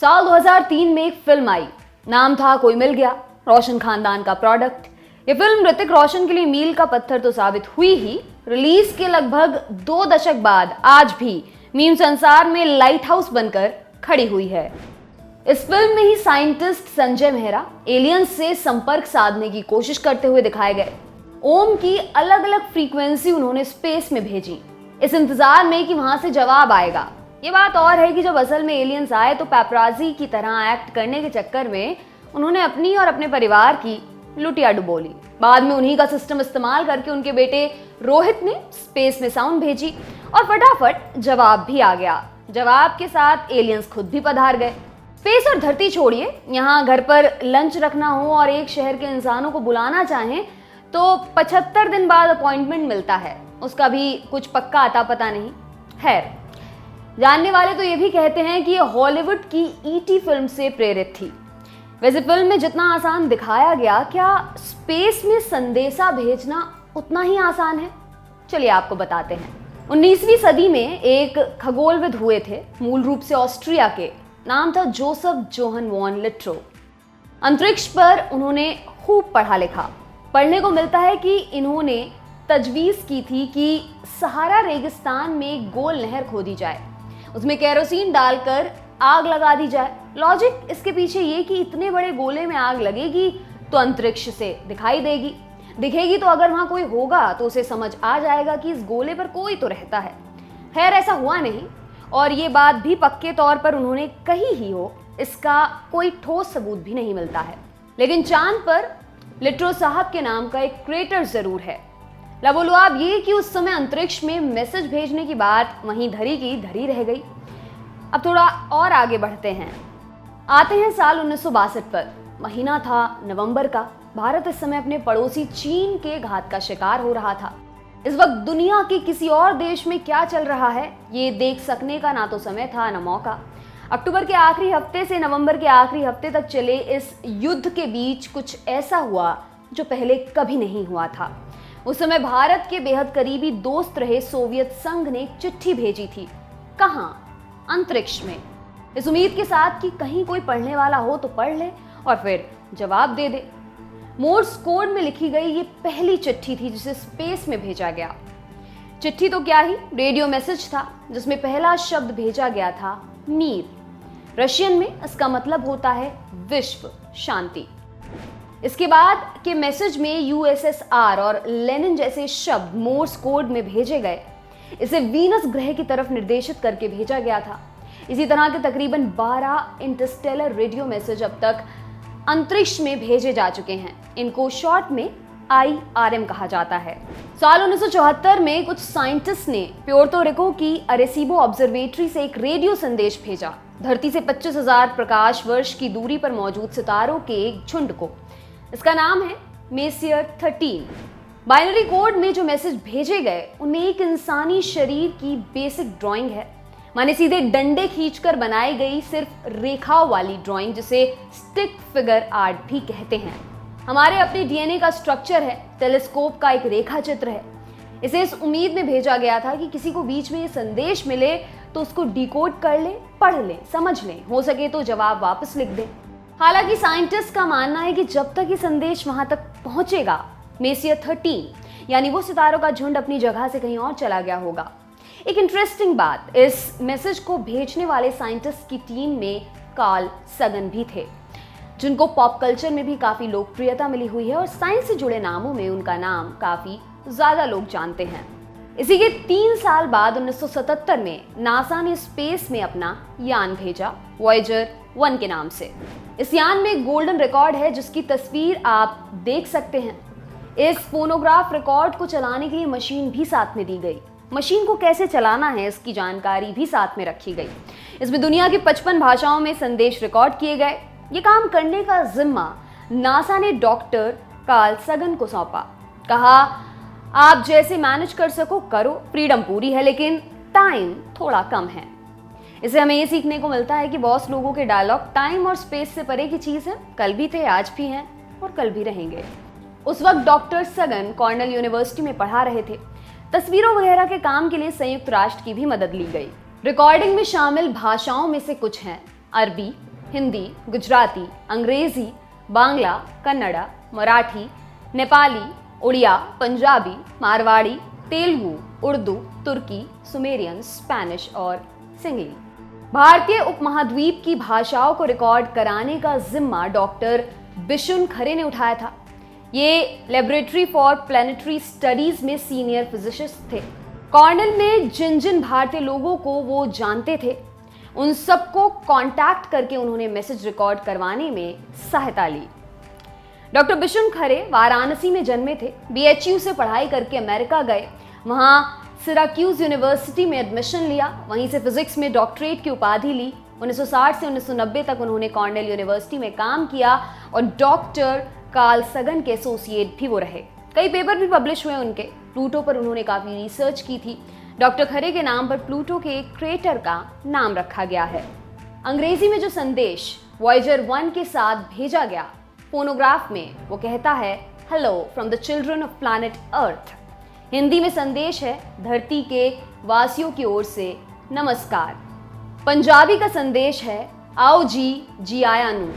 साल 2003 में एक फिल्म आई, नाम था कोई मिल गया, रोशन खानदान का प्रोडक्ट। ये फिल्म ऋतिक रोशन के लिए मील का पत्थर तो साबित हुई ही, रिलीज के लगभग 2 दशक बाद आज भी मीम संसार में लाइट हाउस बनकर खड़ी हुई है। इस फिल्म में ही साइंटिस्ट संजय मेहरा एलियंस से संपर्क साधने की कोशिश करते हुए दिखाए गए। ओम की अलग अलग फ्रीक्वेंसी उन्होंने स्पेस में भेजी, इस इंतजार में कि वहां से जवाब आएगा। ये बात और है कि जब असल में एलियंस आए तो पैपराजी की तरह एक्ट करने के चक्कर में उन्होंने अपनी और अपने परिवार की लुटिया डुबोली। बाद में उन्हीं का सिस्टम इस्तेमाल करके उनके बेटे रोहित ने स्पेस में साउंड भेजी और फटाफट जवाब भी आ गया। जवाब के साथ एलियंस खुद भी पधार गए। स्पेस और धरती छोड़िए, यहाँ घर पर लंच रखना हो और एक शहर के इंसानों को बुलाना चाहें तो 75 दिन बाद अपॉइंटमेंट मिलता है, उसका भी कुछ पक्का आता पता नहीं। खैर, जानने वाले तो ये भी कहते हैं कि ये हॉलीवुड की ईटी फिल्म से प्रेरित थी। वैसे फिल्म में जितना आसान दिखाया गया, क्या स्पेस में संदेशा भेजना उतना ही आसान है? चलिए आपको बताते हैं। 19वीं सदी में एक खगोलविद हुए थे, मूल रूप से ऑस्ट्रिया के, नाम था जोसेफ जोहन वॉन लिट्रो। अंतरिक्ष पर उन्होंने खूब पढ़ा लिखा। पढ़ने को मिलता है कि इन्होंने तजवीज़ की थी कि सहारा रेगिस्तान में एक गोल नहर खोदी जाए, उसमें केरोसिन डालकर आग लगा दी जाए। लॉजिक इसके पीछे ये कि इतने बड़े गोले में आग लगेगी तो अंतरिक्ष से दिखेगी तो अगर वहां कोई होगा तो उसे समझ आ जाएगा कि इस गोले पर कोई तो रहता है। खैर, ऐसा हुआ नहीं, और ये बात भी पक्के तौर पर उन्होंने कही ही हो, इसका कोई ठोस सबूत भी नहीं मिलता है। लेकिन चांद पर लिट्रो साहब के नाम का एक क्रेटर जरूर है। लबोलुआब ये कि उस समय अंतरिक्ष में मैसेज भेजने की बात वहीं धरी की धरी रह गई। अब थोड़ा और आगे बढ़ते हैं, आते हैं साल 1962 पर। महीना था नवंबर का। भारत इस समय अपने पड़ोसी चीन के घात का शिकार हो रहा था। इस वक्त दुनिया के किसी और देश में क्या चल रहा है ये देख सकने का ना तो समय था ना मौका। अक्टूबर के आखिरी हफ्ते से नवंबर के आखिरी हफ्ते तक चले इस युद्ध के बीच कुछ ऐसा हुआ जो पहले कभी नहीं हुआ था। उस समय भारत के बेहद करीबी दोस्त रहे सोवियत संघ ने एक चिट्ठी भेजी थी। कहाँ? अंतरिक्ष में, इस उम्मीद के साथ कि कहीं कोई पढ़ने वाला हो तो पढ़ ले और फिर जवाब दे दे। मोर्स कोड में लिखी गई ये पहली चिट्ठी थी जिसे स्पेस में भेजा गया। चिट्ठी तो क्या ही, रेडियो मैसेज था जिसमें पहला शब्द भेजा गया था मीर। रशियन में इसका मतलब होता है विश्व शांति। इसके बाद के मैसेज में यूएसएसआर और लेनिन जैसे शब्द मोर्स कोड में भेजे गए। इसे वीनस ग्रह की तरफ निर्देशित करके भेजा गया था। इसी तरह के तकरीबन 12 इंटरस्टेलर रेडियो मैसेज अब तक अंतरिक्ष में भेजे जा चुके हैं। इनको शॉर्ट में IRM कहा जाता है। साल 1974 में कुछ साइंटिस्ट ने प्योर्तो रिको की अरेसीबो ऑब्जर्वेटरी से एक रेडियो संदेश भेजा, धरती से 25,000 प्रकाश वर्ष की दूरी पर मौजूद सितारों के एक झुंड को। इसका नाम है मेसियर 13। बाइनरी कोड में जो मैसेज भेजे गए उनमें एक इंसानी शरीर की बेसिक ड्राइंग है, माने सीधे डंडे खींचकर बनाई गई सिर्फ रेखाओं वाली ड्राइंग, जिसे स्टिक फिगर आर्ट भी कहते हैं। हमारे अपने DNA का स्ट्रक्चर है, टेलीस्कोप का एक रेखा चित्र है। इसे इस उम्मीद में भेजा गया था कि किसी को बीच में ये संदेश मिले तो उसको डिकोड कर ले, पढ़ ले, समझ ले, हो सके तो जवाब वापस लिख दे। हालांकि साइंटिस्ट का मानना है कि जब तक ये संदेश वहां तक पहुंचेगा, मेसियर 13 यानी वो सितारों का झुंड अपनी जगह से कहीं और चला गया होगा। एक इंटरेस्टिंग बात, इस मैसेज को भेजने वाले साइंटिस्ट की टीम में कार्ल सगन भी थे, जिनको पॉप कल्चर में भी काफी लोकप्रियता मिली हुई है और साइंस से जुड़े नामों में उनका नाम काफी ज्यादा लोग जानते हैं। इसी के 3 साल बाद 1977 में नासा ने स्पेस में अपना यान भेजा, वॉयेजर 1 के नाम से। इस यान में एक गोल्डन रिकॉर्ड है जिसकी तस्वीर आप देख सकते हैं। इस फोनोग्राफ रिकॉर्ड को चलाने के लिए मशीन भी साथ में दी गई। मशीन को कैसे चलाना है इसकी जानकारी भी साथ में रखी गई। इसमें दुनिया की 55 भाषाओं में संदेश रिकॉर्ड किए गए। ये काम करने का जिम्मा नासा ने डॉक्टर कार्ल सगन को सौंपा। कहा, आप जैसे मैनेज कर सको करो, फ्रीडम पूरी है लेकिन टाइम थोड़ा कम है। इससे हमें ये सीखने को मिलता है कि बॉस लोगों के डायलॉग टाइम और स्पेस से परे की चीज है, कल भी थे, आज भी हैं और कल भी रहेंगे। उस वक्त डॉक्टर सगन कॉर्नेल यूनिवर्सिटी में पढ़ा रहे थे। तस्वीरों वगैरह के काम के लिए संयुक्त राष्ट्र की भी मदद ली गई। रिकॉर्डिंग में शामिल भाषाओं में से कुछ हैं अरबी, हिंदी, गुजराती, अंग्रेजी, बांग्ला, कन्नड़ा, मराठी, नेपाली, उड़िया, पंजाबी, मारवाड़ी, तेलुगु, उर्दू, तुर्की, सुमेरियन, स्पेनिश और सिंगली। भारतीय उपमहाद्वीप की भाषाओं को रिकॉर्ड कराने का जिम्मा डॉक्टर बिशुन खरे ने उठाया था। ये लेबोरेटरी फॉर प्लैनेटरी स्टडीज में सीनियर फिजिसिस्ट थे। कॉर्नेल में जिन जिन भारतीय लोगों को वो जानते थे, उन सबको कांटेक्ट करके उन्होंने मैसेज रिकॉर्ड करवाने में सहायता ली। डॉक्टर बिशुन खरे वाराणसी में जन्मे थे। BHU से पढ़ाई करके अमेरिका गए, वहां सिराक्यूज यूनिवर्सिटी में एडमिशन लिया, वहीं से फिजिक्स में डॉक्टरेट की उपाधि ली। 1960 से 1990 तक उन्होंने कॉर्नेल यूनिवर्सिटी में काम किया और डॉक्टर कार्ल सगन के एसोसिएट भी वो रहे। कई पेपर भी पब्लिश हुए उनके। प्लूटो पर उन्होंने काफी रिसर्च की थी। डॉक्टर खरे के नाम पर प्लूटो के एक क्रेटर का नाम रखा गया है। अंग्रेजी में जो संदेश वॉयेजर 1 के साथ भेजा गया, फोनोग्राफ में वो कहता है, hello from the children of planet earth. Hindi में संदेश है, धरती के वासियों की ओर से नमस्कार। पंजाबी का संदेश है, आओ जी, जी आया नू।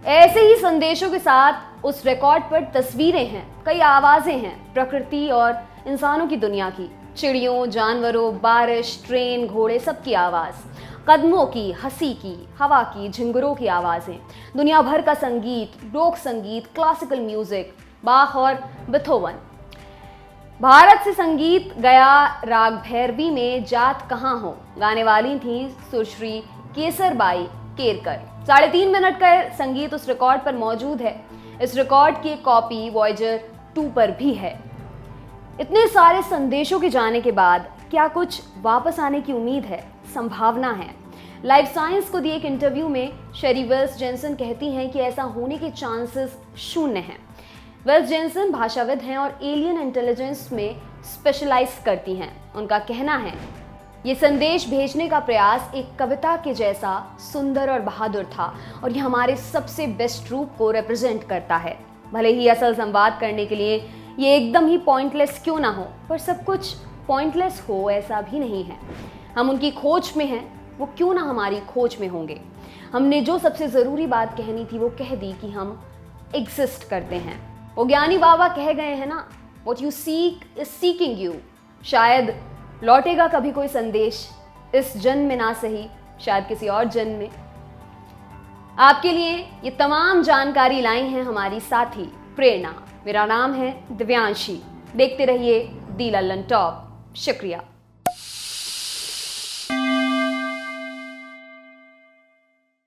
ऐसे ही संदेशों के साथ उस रिकॉर्ड पर तस्वीरें हैं, कई आवाजें हैं, प्रकृति और इंसानों की दुनिया की, चिड़ियों, जानवरों, बारिश, ट्रेन, घोड़े, सबकी आवाज, कदमों की, हंसी की, हवा की, झिंगुरों की आवाजें, दुनिया भर का संगीत, लोक संगीत, क्लासिकल म्यूजिक, बाख और बेथोवन। भारत से संगीत गया राग भैरवी में जात कहाँ हो, गाने वाली थी सुश्री केसरबाई केरकर। 3.5 मिनट का संगीत उस रिकॉर्ड पर मौजूद है। इस रिकॉर्ड की एक कॉपी वॉयेजर 2 पर भी है। इतने सारे संदेशों के जाने के बाद क्या कुछ वापस आने की उम्मीद है, संभावना है? लाइफ साइंस को दिए एक इंटरव्यू में शेरी वेल्स जेनसन कहती हैं कि ऐसा होने के चांसेस शून्य हैं। वेल्स जेनसन भाषाविद हैं और एलियन इंटेलिजेंस में स्पेशलाइज करती हैं। उनका कहना है, ये संदेश भेजने का प्रयास एक कविता के जैसा सुंदर और बहादुर था और ये हमारे सबसे बेस्ट रूप को रिप्रेजेंट करता है। भले ही असल संवाद करने के लिए ये एकदम ही पॉइंटलेस क्यों ना हो, पर सब कुछ पॉइंटलेस हो ऐसा भी नहीं है। हम उनकी खोज में हैं, वो क्यों ना हमारी खोज में होंगे। हमने जो सबसे ज़रूरी बात कहनी थी वो कह दी कि हम एग्जिस्ट करते हैं। वो ज्ञानी बाबा कह गए हैं ना, what you seek is seeking you. शायद लौटेगा कभी कोई संदेश, इस जन्म में ना सही, शायद किसी और जन्म में। आपके लिए ये तमाम जानकारी लाई हैं हमारी साथी प्रेरणा। मेरा नाम है दिव्यांशी। देखते रहिए दी लल्लन टॉप। शुक्रिया।